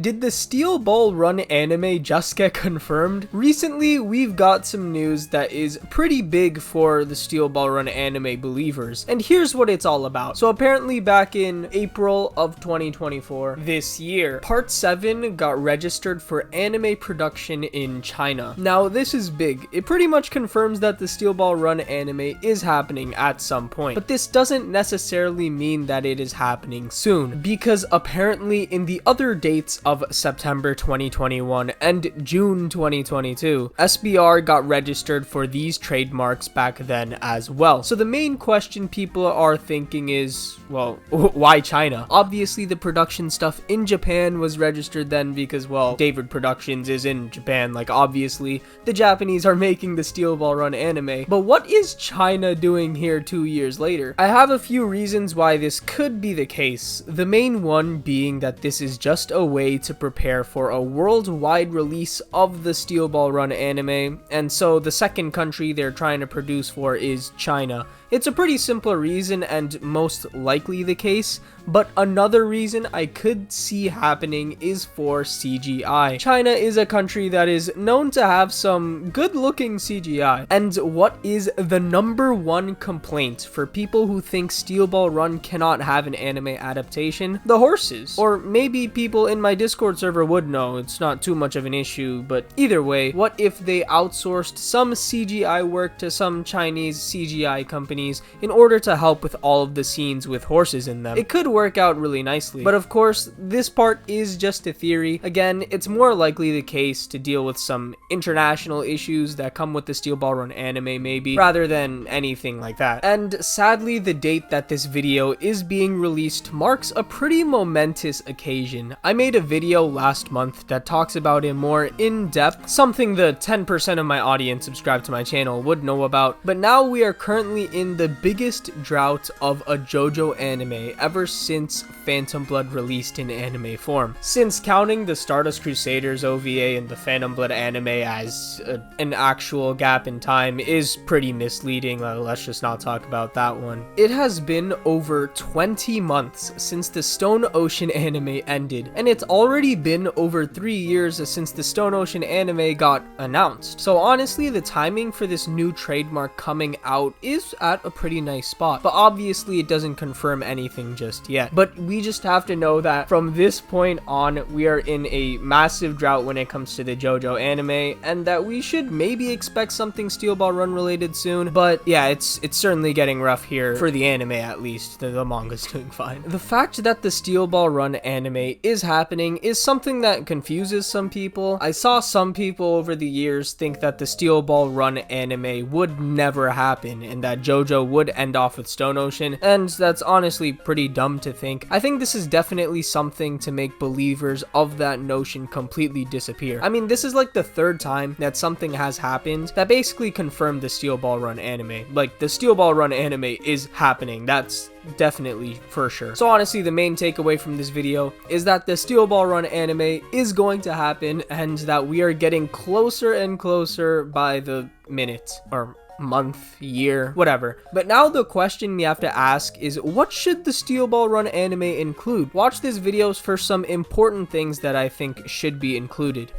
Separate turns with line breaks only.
Did the Steel Ball Run anime just get confirmed? Recently, we've got some news that is pretty big for the Steel Ball Run anime believers, and here's what it's all about. So apparently back in April of 2024, this year, Part 7 got registered for anime production in China. Now, this is big. It pretty much confirms that the Steel Ball Run anime is happening at some point, but this doesn't necessarily mean that it is happening soon, because apparently in the other dates of September 2021 and June 2022, SBR got registered for these trademarks back then as well. So the main question people are thinking is, well, why China? Obviously the production stuff in Japan was registered then because, well, David Productions is in Japan. Like, obviously the Japanese are making the Steel Ball Run anime, but what is China doing here 2 years later? I have a few reasons why this could be the case. The main one being that this is just a way to prepare for a worldwide release of the Steel Ball Run anime, and so the second country they're trying to produce for is China. It's a pretty simple reason and most likely the case, but another reason I could see happening is for CGI. China is a country that is known to have some good looking CGI. And what is the #1 complaint for people who think Steel Ball Run cannot have an anime adaptation? The horses. Or maybe people in my Discord server would know, it's not too much of an issue, but either way, what if they outsourced some CGI work to some Chinese CGI company in order to help with all of the scenes with horses in them? It could work out really nicely, but of course this part is just a theory. Again, it's more likely the case to deal with some international issues that come with the Steel Ball Run anime maybe, rather than anything like that. And sadly, the date that this video is being released marks a pretty momentous occasion. I made a video last month that talks about it more in depth, something the 10% of my audience subscribed to my channel would know about, but now we are currently in the biggest drought of a JoJo anime ever since Phantom Blood released in anime form. Since counting the Stardust Crusaders OVA and the Phantom Blood anime as an actual gap in time is pretty misleading. Let's just not talk about that one. It has been over 20 months since the Stone Ocean anime ended, and it's already been over 3 years since the Stone Ocean anime got announced. So honestly, the timing for this new trademark coming out is at a pretty nice spot, but obviously it doesn't confirm anything just yet. But we just have to know that from this point on, we are in a massive drought when it comes to the JoJo anime, and that we should maybe expect something Steel Ball Run related soon. But yeah, it's certainly getting rough here for the anime, at least. The manga's doing fine. The fact that the Steel Ball Run anime is happening is something that confuses some people. I saw some people over the years think that the Steel Ball Run anime would never happen and that JoJo would end off with Stone Ocean, and that's honestly pretty dumb to think. I think this is definitely something to make believers of that notion completely disappear. I mean, this is like the 3rd time that something has happened that basically confirmed the Steel Ball Run anime. Like, the Steel Ball Run anime is happening. That's definitely for sure. So honestly, the main takeaway from this video is that the Steel Ball Run anime is going to happen, and that we are getting closer and closer by the minute, or month, year, whatever. But now the question we have to ask is, what should the Steel Ball Run anime include? Watch this video for some important things that I think should be included.